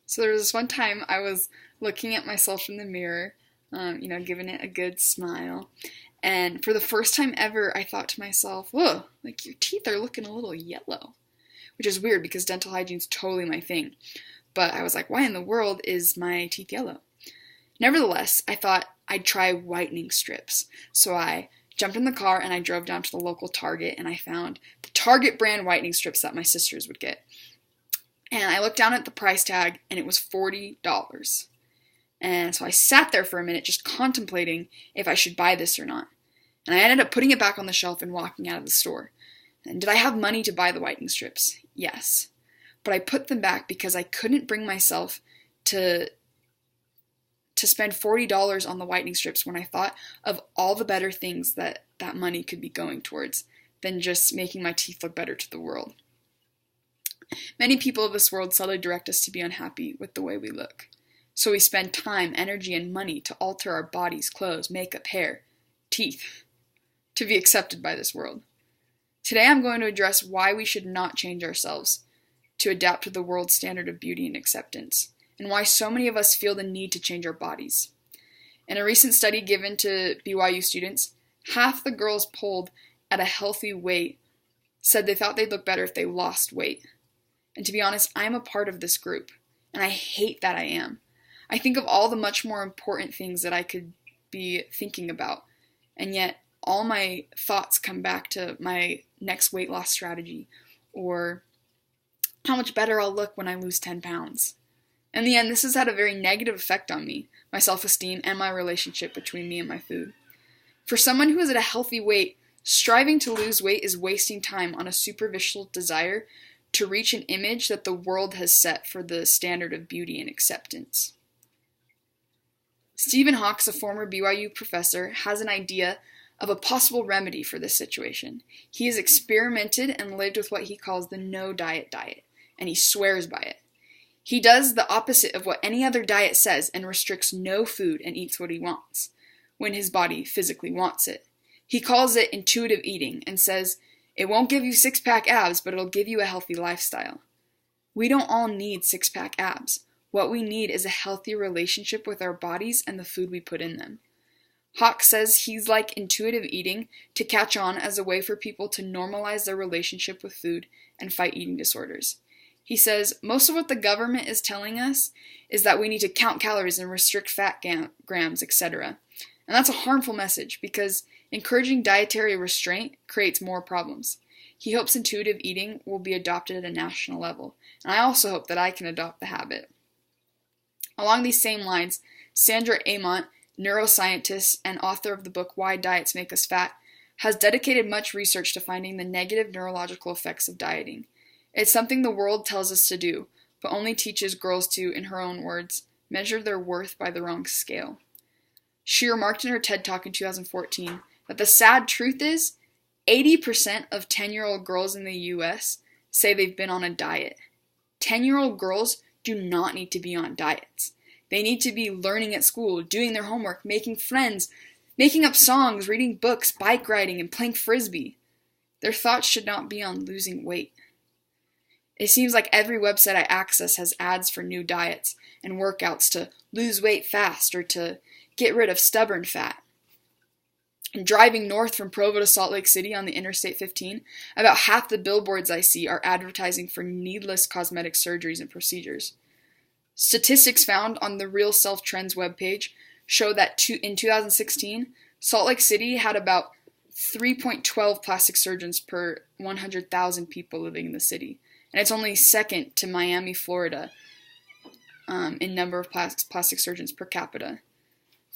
So there was this one time I was looking at myself in the mirror, giving it a good smile. And for the first time ever, I thought to myself, whoa, like your teeth are looking a little yellow. Which is weird because dental hygiene's totally my thing. But I was like, why in the world is my teeth yellow? Nevertheless, I thought I'd try whitening strips. So I jumped in the car and I drove down to the local Target and I found the Target brand whitening strips that my sisters would get. And I looked down at the price tag and it was $40. And so I sat there for a minute just contemplating if I should buy this or not. And I ended up putting it back on the shelf and walking out of the store. And did I have money to buy the whitening strips? Yes. But I put them back because I couldn't bring myself to spend $40 on the whitening strips when I thought of all the better things that money could be going towards than just making my teeth look better to the world. Many people of this world subtly direct us to be unhappy with the way we look. So we spend time, energy, and money to alter our bodies, clothes, makeup, hair, teeth, to be accepted by this world. Today I'm going to address why we should not change ourselves to adapt to the world's standard of beauty and acceptance, and why so many of us feel the need to change our bodies. In a recent study given to BYU students, half the girls polled at a healthy weight said they thought they'd look better if they lost weight. And to be honest, I'm a part of this group, and I hate that I am. I think of all the much more important things that I could be thinking about, and yet all my thoughts come back to my next weight loss strategy, or how much better I'll look when I lose 10 pounds. In the end, this has had a very negative effect on me, my self-esteem, and my relationship between me and my food. For someone who is at a healthy weight, striving to lose weight is wasting time on a superficial desire to reach an image that the world has set for the standard of beauty and acceptance. Stephen Hawks, a former BYU professor, has an idea of a possible remedy for this situation. He has experimented and lived with what he calls the no-diet diet, and he swears by it. He does the opposite of what any other diet says and restricts no food and eats what he wants, when his body physically wants it. He calls it intuitive eating and says, it won't give you six-pack abs, but it'll give you a healthy lifestyle. We don't all need six-pack abs. What we need is a healthy relationship with our bodies and the food we put in them. Hawk says he's like intuitive eating to catch on as a way for people to normalize their relationship with food and fight eating disorders. He says most of what the government is telling us is that we need to count calories and restrict fat grams, etc. And that's a harmful message because encouraging dietary restraint creates more problems. He hopes intuitive eating will be adopted at a national level, and I also hope that I can adopt the habit. Along these same lines, Sandra Amont, neuroscientist and author of the book Why Diets Make Us Fat, has dedicated much research to finding the negative neurological effects of dieting. It's something the world tells us to do, but only teaches girls to, in her own words, measure their worth by the wrong scale. She remarked in her TED Talk in 2014 that the sad truth is 80% of 10-year-old girls in the U.S. say they've been on a diet. 10-year-old girls do not need to be on diets. They need to be learning at school, doing their homework, making friends, making up songs, reading books, bike riding, and playing frisbee. Their thoughts should not be on losing weight. It seems like every website I access has ads for new diets and workouts to lose weight fast or to get rid of stubborn fat. And driving north from Provo to Salt Lake City on the Interstate 15, about half the billboards I see are advertising for needless cosmetic surgeries and procedures. Statistics found on the Real Self Trends webpage show that in 2016, Salt Lake City had about 3.12 plastic surgeons per 100,000 people living in the city. And it's only second to Miami, Florida, in number of plastic surgeons per capita.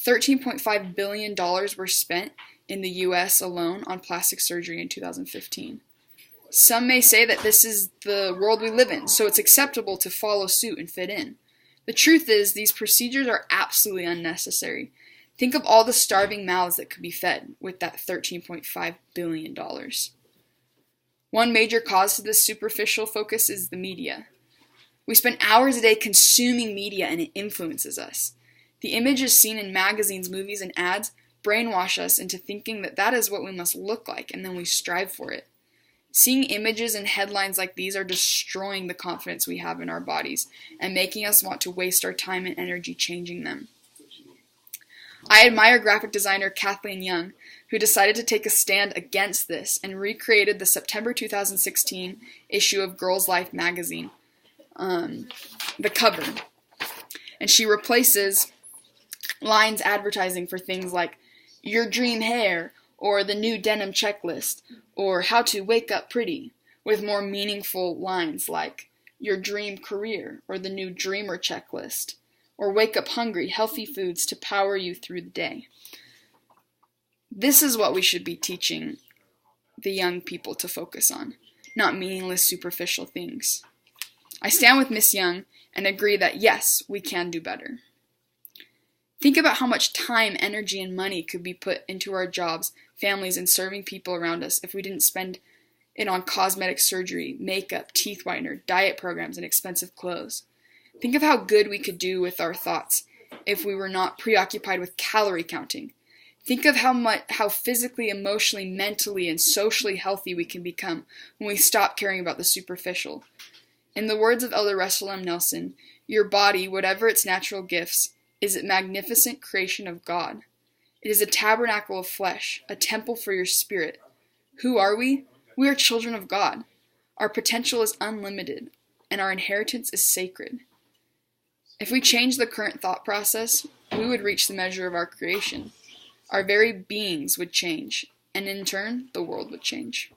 $13.5 billion were spent in the U.S. alone on plastic surgery in 2015. Some may say that this is the world we live in, so it's acceptable to follow suit and fit in. The truth is, these procedures are absolutely unnecessary. Think of all the starving mouths that could be fed with that $13.5 billion. One major cause to this superficial focus is the media. We spend hours a day consuming media and it influences us. The images seen in magazines, movies, and ads brainwash us into thinking that that is what we must look like, and then we strive for it. Seeing images and headlines like these are destroying the confidence we have in our bodies and making us want to waste our time and energy changing them. I admire graphic designer Kathleen Young, who decided to take a stand against this and recreated the September 2016 issue of Girls Life magazine, the cover. And she replaces lines advertising for things like your dream hair or the new denim checklist or how to wake up pretty with more meaningful lines like your dream career or the new dreamer checklist or wake up hungry, healthy foods to power you through the day. This is what we should be teaching the young people to focus on, not meaningless, superficial things. I stand with Miss Young and agree that yes, we can do better. Think about how much time, energy, and money could be put into our jobs, families, and serving people around us if we didn't spend it on cosmetic surgery, makeup, teeth whitener, diet programs, and expensive clothes. Think of how good we could do with our thoughts if we were not preoccupied with calorie counting. Think of how physically, emotionally, mentally, and socially healthy we can become when we stop caring about the superficial. In the words of Elder Russell M. Nelson, your body, whatever its natural gifts, is a magnificent creation of God. It is a tabernacle of flesh, a temple for your spirit. Who are we? We are children of God. Our potential is unlimited, and our inheritance is sacred. If we change the current thought process, we would reach the measure of our creation. Our very beings would change, and in turn, the world would change.